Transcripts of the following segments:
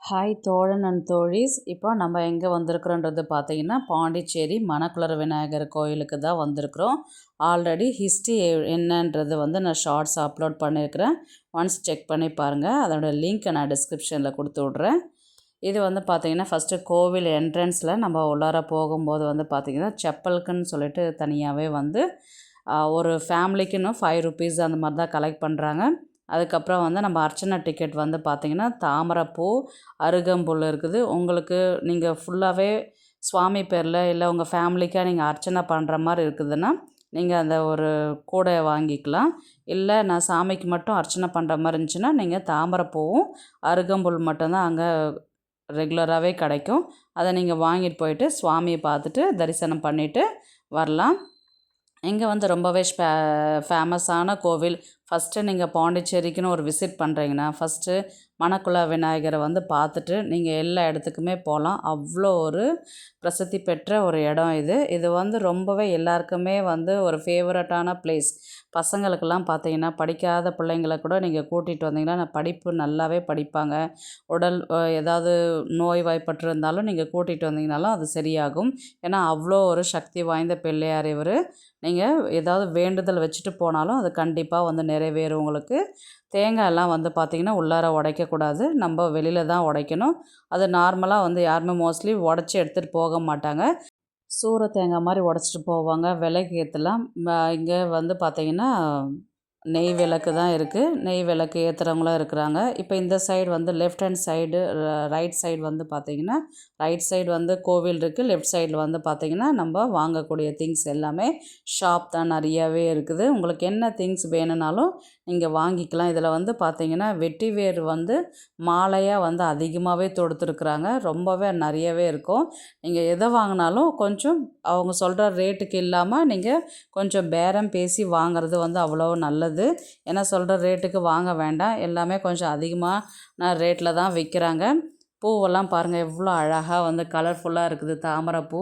Hi தோழன் and தோழீஸ். இப்போ நம்ம எங்கே வந்திருக்கிறோன்றது பார்த்தீங்கன்னா பாண்டிச்சேரி மணக்குளர் விநாயகர் கோயிலுக்கு தான் வந்திருக்கிறோம். ஆல்ரெடி ஹிஸ்ட்ரி என்னன்றது நான் ஷார்ட்ஸ் அப்லோட் பண்ணியிருக்கிறேன். ஒன்ஸ் செக் பண்ணி பாருங்கள். அதோட லிங்க்கை நான் டிஸ்கிரிப்ஷனில் கொடுத்து விட்றேன். இது பார்த்தீங்கன்னா ஃபஸ்ட்டு கோவில் என்ட்ரன்ஸில் நம்ம உள்ளார போகும்போது பார்த்திங்கன்னா செப்பலுக்குன்னு சொல்லிட்டு தனியாகவே ஒரு ஃபேமிலிக்குன்னு 5 ருபீஸ் அந்த மாதிரி தான் கலெக்ட் பண்ணுறாங்க. அதுக்கப்புறம் நம்ம அர்ச்சனை டிக்கெட் பார்த்திங்கன்னா தாமரைப்பூ, அருகம்புல் இருக்குது. உங்களுக்கு நீங்கள் ஃபுல்லாகவே சுவாமி பேரில் இல்லை உங்கள் ஃபேமிலிக்காக நீங்கள் அர்ச்சனை பண்ணுற மாதிரி இருக்குதுன்னா நீங்கள் அந்த ஒரு கூடை வாங்கிக்கலாம். இல்லை நான் சாமிக்கு மட்டும் அர்ச்சனை பண்ணுற மாதிரி இருந்துச்சுன்னா நீங்கள் தாமரைப்பூவும் அருகம்புல் மட்டும்தான் அங்கே ரெகுலராகவே கிடைக்கும். அதை நீங்கள் வாங்கிட்டு போயிட்டு சுவாமியை பார்த்துட்டு தரிசனம் பண்ணிவிட்டு வரலாம். இங்கே ரொம்பவே ஃபேமஸான கோவில். ஃபஸ்ட்டு நீங்கள் பாண்டிச்சேரிக்குன்னு ஒரு விசிட் பண்ணுறீங்கன்னா ஃபஸ்ட்டு மணக்குள விநாயகரை பார்த்துட்டு நீங்கள் எல்லா இடத்துக்குமே போகலாம். அவ்வளோ ஒரு பிரசித்தி பெற்ற ஒரு இடம் இது. இது ரொம்பவே எல்லாருக்குமே ஒரு ஃபேவரட்டான பிளேஸ். பசங்களுக்கெல்லாம் பார்த்தீங்கன்னா படிக்காத பிள்ளைங்களை கூட நீங்கள் கூட்டிகிட்டு வந்தீங்கன்னா படிப்பு நல்லாவே படிப்பாங்க. உடல் ஏதாவது நோய் வாய்ப்பட்டிருந்தாலும் நீங்கள் கூட்டிகிட்டு வந்தீங்கனாலும் அது சரியாகும். ஏன்னா அவ்வளோ ஒரு சக்தி வாய்ந்த பிள்ளையார் இவர். நீங்கள் ஏதாவது வேண்டுதல் வச்சுட்டு போனாலும் அது கண்டிப்பாக நிறைவேறும் உங்களுக்கு. தேங்காயெல்லாம் பார்த்திங்கன்னா உள்ளார உடைக்கக்கூடாது. நம்ம வெளியில் தான் உடைக்கணும். அது நார்மலாக யாருமே மோஸ்ட்லி உடச்சி எடுத்துகிட்டு போக மாட்டாங்க. சூற தேங்காய் மாதிரி உடச்சிட்டு போவாங்க. விளக்கு ஏற்றலாம். இங்கே பார்த்திங்கன்னா நெய் விளக்கு தான் இருக்குது. நெய் விளக்கு ஏற்றுறவங்களும் இருக்கிறாங்க. இப்போ இந்த side left hand side right side பார்த்திங்கன்னா ரைட் சைடு கோவில் இருக்குது. லெஃப்ட் சைடில் பார்த்திங்கன்னா நம்ம வாங்கக்கூடிய திங்ஸ் எல்லாமே ஷாப் தான் நிறையாவே இருக்குது. உங்களுக்கு என்ன திங்ஸ் வேணும்னாலும் நீங்கள் வாங்கிக்கலாம். இதில் பார்த்திங்கன்னா வெட்டி வேர் மாலையாக அதிகமாகவே தொடுத்துருக்குறாங்க. ரொம்பவே நிறையவே இருக்கும். நீங்கள் எதை வாங்கினாலும் கொஞ்சம் அவங்க சொல்கிற ரேட்டுக்கு இல்லாமல் நீங்கள் கொஞ்சம் பேரம் பேசி வாங்குறது அவ்வளோ நல்லது. ஏன்னா சொல்கிற ரேட்டுக்கு வாங்க வேண்டாம். எல்லாமே கொஞ்சம் அதிகமான ரேட்டில் தான் விற்கிறாங்க. பூவெல்லாம் பாருங்கள் எவ்வளோ அழகாக கலர்ஃபுல்லாக இருக்குது. தாமரைப்பூ,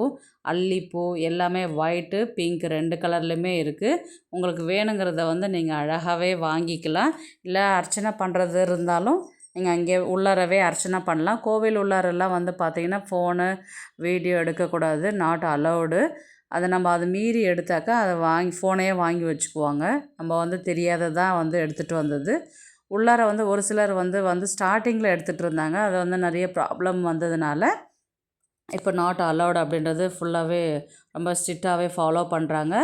அல்லிப்பூ எல்லாமே ஒயிட்டு, பிங்க் 2 கலர்லையுமே இருக்குது. உங்களுக்கு வேணுங்கிறத நீங்கள் அழகாகவே வாங்கிக்கலாம். இல்லை அர்ச்சனை பண்ணுறது இருந்தாலும் நீங்கள் அங்கே உள்ளாரவே அர்ச்சனை பண்ணலாம். கோவில் உள்ளாரெல்லாம் பார்த்திங்கன்னா ஃபோனு வீடியோ எடுக்கக்கூடாது, நாட் அலௌடு. அதை நம்ம அதை மீறி எடுத்தாக்கா அதை ஃபோனையே வாங்கி வச்சுக்குவாங்க. நம்ம தெரியாததான் எடுத்துகிட்டு வந்தது. உள்ளார ஒரு சிலர் ஸ்டார்டிங்கில் எடுத்துகிட்டு இருந்தாங்க. அது நிறைய ப்ராப்ளம் வந்ததுனால இப்போ நாட் அலௌட் அப்படின்றது ஃபுல்லாகவே ரொம்ப ஸ்ட்ரிக்டாகவே ஃபாலோ பண்ணுறாங்க.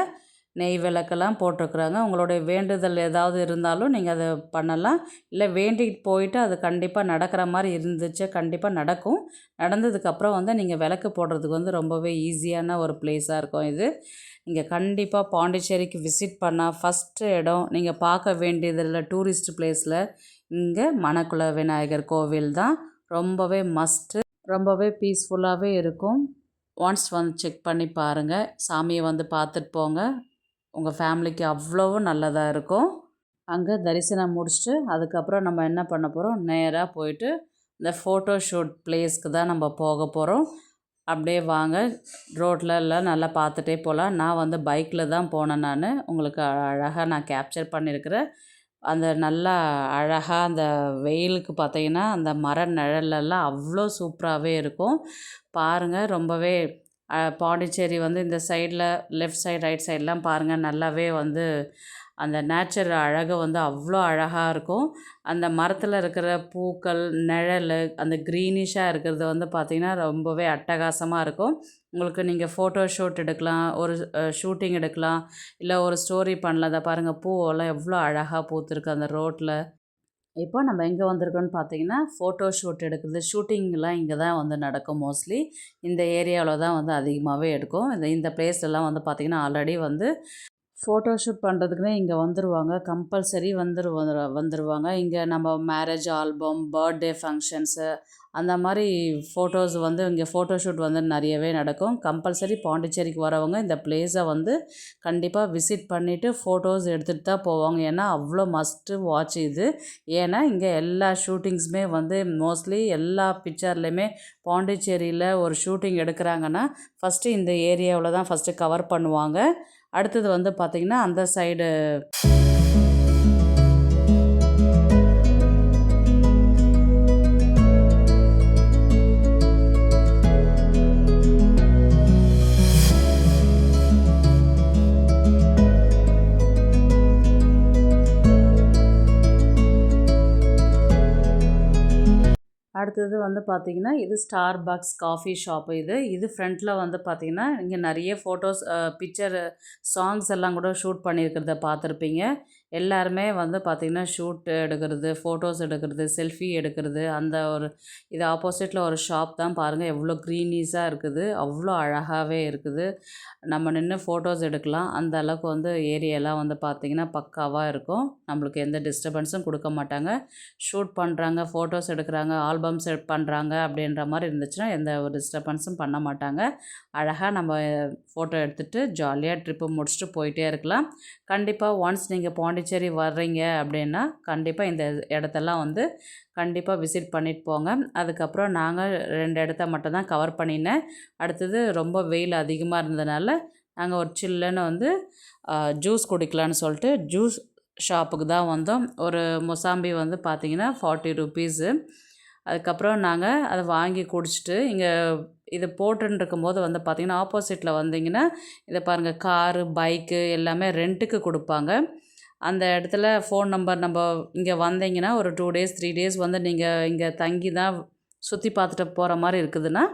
நெய் விளக்கெல்லாம் போட்டிருக்குறாங்க. உங்களுடைய வேண்டுதல் ஏதாவது இருந்தாலும் நீங்கள் அதை பண்ணலாம். இல்லை வேண்டிகிட்டு போயிட்டு அது கண்டிப்பாக நடக்கிற மாதிரி இருந்துச்சு, கண்டிப்பாக நடக்கும். நடந்ததுக்கப்புறம் நீங்கள் விளக்கு போடுறதுக்கு ரொம்பவே ஈஸியான ஒரு பிளேஸாக இருக்கும் இது. இங்கே கண்டிப்பாக பாண்டிச்சேரிக்கு விசிட் பண்ணால் ஃபஸ்ட்டு இடம் நீங்கள் பார்க்க வேண்டியதில் டூரிஸ்ட் பிளேஸில் இங்கே மணக்குள விநாயகர் கோவில் தான். ரொம்பவே மஸ்ட்டு. ரொம்பவே பீஸ்ஃபுல்லாகவே இருக்கும். ஒன்ஸ் செக் பண்ணி பாருங்கள். சாமியை பார்த்துட்டு போங்க. உங்கள் ஃபேமிலிக்கு அவ்வளவு நல்லதாக இருக்கும். அங்கே தரிசனம் முடிச்சுட்டு அதுக்கப்புறம் நம்ம என்ன பண்ண போகிறோம், நேராக போயிட்டு இந்த ஃபோட்டோ ஷூட் பிளேஸ்க்கு தான் நம்ம போக போகிறோம். அப்படியே வாங்க, ரோட்டில் எல்லாம் நல்லா பார்த்துட்டே போகலாம். நான் பைக்கில் தான் போனேன். உங்களுக்கு அழகாக நான் கேப்சர் பண்ணியிருக்கிறேன். அந்த நல்லா அழகாக அந்த வெயிலுக்கு பார்த்தீங்கன்னா அந்த மர நிழலெல்லாம் அவ்வளோ சூப்பராகவே இருக்கும். பாருங்கள், ரொம்பவே பாண்டிச்சேரி இந்த சைடில் லெஃப்ட் சைடு ரைட் சைடெலாம் பாருங்கள், நல்லாவே அந்த நேச்சர் அழகு அவ்வளோ அழகாக இருக்கும். அந்த மரத்தில் இருக்கிற பூக்கள், நிழல், அந்த க்ரீனிஷாக இருக்கிறது பார்த்திங்கன்னா ரொம்பவே அட்டகாசமாக இருக்கும். உங்களுக்கு நீங்கள் ஃபோட்டோ ஷூட் எடுக்கலாம், ஒரு ஷூட்டிங் எடுக்கலாம், இல்லை ஒரு ஸ்டோரி பண்ணலாம். அதை பாருங்கள், பூவெல்லாம் எவ்வளோ அழகாக பூத்துருக்கு அந்த ரோட்டில். இப்போ நம்ம எங்கே வந்திருக்கோன்னு பார்த்தீங்கன்னா ஃபோட்டோ ஷூட் எடுக்கிறது, ஷூட்டிங்லாம் இங்கே தான் நடக்கும். மோஸ்ட்லி இந்த ஏரியாவில் தான் அதிகமாகவே எடுக்கும். இந்த பிளேஸ்லாம் பார்த்திங்கன்னா ஆல்ரெடி ஃபோட்டோ ஷூட் பண்ணுறதுக்குனே இங்கே வந்துடுவாங்க. கம்பல்சரி வந்துடுவாங்க. இங்கே நம்ம மேரேஜ் ஆல்பம், பர்த்டே ஃபங்க்ஷன்ஸு அந்த மாதிரி ஃபோட்டோஸ் இங்கே ஃபோட்டோ ஷூட் நிறையவே நடக்கும். கம்பல்சரி பாண்டிச்சேரிக்கு வரவங்க இந்த பிளேஸை கண்டிப்பாக விசிட் பண்ணிவிட்டு ஃபோட்டோஸ் எடுத்துகிட்டு தான் போவாங்க. ஏன்னா அவ்வளோ மஸ்ட்டு வாட்ச் இது. ஏன்னா இங்கே எல்லா ஷூட்டிங்ஸுமே மோஸ்ட்லி எல்லா பிக்சர்லேயுமே பாண்டிச்சேரியில் ஒரு ஷூட்டிங் எடுக்கிறாங்கன்னா ஃபஸ்ட்டு இந்த ஏரியாவில் தான் ஃபஸ்ட்டு கவர் பண்ணுவாங்க. அடுத்தது பார்த்திங்கன்னா அந்த சைடு அடுத்தது வந்து பார்த்திங்கன்னா இது ஸ்டார்பக்ஸ் காஃபி ஷாப்பு. இது ஃப்ரண்ட்டில் வந்து பார்த்திங்கன்னா இங்கே நிறைய ஃபோட்டோஸ் பிக்சர் சாங்ஸ் எல்லாம் கூட ஷூட் பண்ணியிருக்கிறத பார்த்துருப்பீங்க. எல்லாருமே வந்து பார்த்திங்கன்னா ஷூட் எடுக்கிறது, ஃபோட்டோஸ் எடுக்கிறது, செல்ஃபி எடுக்கிறது, அந்த ஒரு இது ஆப்போசிட்டில் ஒரு ஷாப் தான் பாருங்கள் எவ்வளோ க்ரீனீஸாக இருக்குது, அவ்வளோ அழகாகவே இருக்குது. நம்ம நின்று ஃபோட்டோஸ் எடுக்கலாம். அந்த அளவுக்கு வந்து ஏரியாலாம் வந்து பார்த்திங்கன்னா பக்காவாக இருக்கும். நம்மளுக்கு எந்த டிஸ்டர்பன்ஸும் கொடுக்க மாட்டாங்க. ஷூட் பண்ணுறாங்க, ஃபோட்டோஸ் எடுக்கிறாங்க, ஆல்பம் செட் பண்ணுறாங்க அப்படின்ற மாதிரி இருந்துச்சுன்னா எந்த ஒரு டிஸ்டர்பன்ஸும் பண்ண மாட்டாங்க. அழகாக நம்ம ஃபோட்டோ எடுத்துகிட்டு ஜாலியாக ட்ரிப்பு முடிச்சுட்டு போயிட்டே இருக்கலாம். கண்டிப்பாக ஒன்ஸ் நீங்கள் பாண்டிச்சேரி வர்றீங்க அப்படின்னா கண்டிப்பாக இந்த இடத்தெல்லாம் வந்து கண்டிப்பாக விசிட் பண்ணிட்டு போங்க. அதுக்கப்புறம் நாங்கள் 2 இடத்த மட்டும் தான் கவர் பண்ணினேன். அடுத்தது ரொம்ப வெயில் அதிகமாக இருந்ததுனால நாங்கள் ஒரு சில்லுன்னு வந்து ஜூஸ் குடிக்கலான்னு சொல்லிட்டு ஜூஸ் ஷாப்புக்கு தான் வந்தோம். ஒரு மொசாம்பி வந்து பார்த்திங்கன்னா 40 ருபீஸு. அதுக்கப்புறம் நாங்கள் அதை வாங்கி குடிச்சிட்டு இங்கே இது போட்டுருக்கும்போது வந்து பார்த்திங்கன்னா ஆப்போசிட்டில் வந்தீங்கன்னா இதை பாருங்கள் காரு, பைக்கு எல்லாமே ரெண்ட்டுக்கு கொடுப்பாங்க. அந்த இடத்துல ஃபோன் நம்பர் நம்ம இங்கே வந்தீங்கன்னா ஒரு 2 டேஸ் 3 டேஸ் வந்து நீங்கள் இங்கே தங்கி தான் சுற்றி பார்த்துட்டு போகிற மாதிரி இருக்குதுன்னா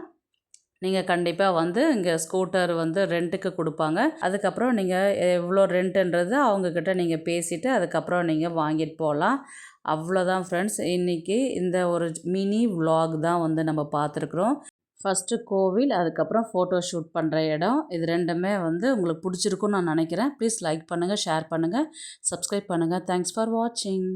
நீங்கள் கண்டிப்பாக வந்து இங்கே ஸ்கூட்டர் வந்து ரெண்ட்டுக்கு கொடுப்பாங்க. அதுக்கப்புறம் நீங்கள் எவ்வளோ ரெண்ட்டுன்றது அவங்கக்கிட்ட நீங்கள் பேசிவிட்டு அதுக்கப்புறம் நீங்கள் வாங்கிட்டு போகலாம். அவ்வளோதான் ஃப்ரெண்ட்ஸ். இன்றைக்கி இந்த ஒரு மினி விலாக் தான் வந்து நம்ம பார்த்துருக்குறோம். ஃபஸ்ட்டு கோவில், அதுக்கப்புறம் ஃபோட்டோ ஷூட் பண்ணுற இடம். இது 2மே வந்து உங்களுக்கு பிடிச்சிருக்குன்னு நான் நினைக்கிறேன். ப்ளீஸ் லைக் பண்ணுங்கள், ஷேர் பண்ணுங்கள், சப்ஸ்கிரைப் பண்ணுங்கள். தேங்க்ஸ் ஃபார் வாட்சிங்.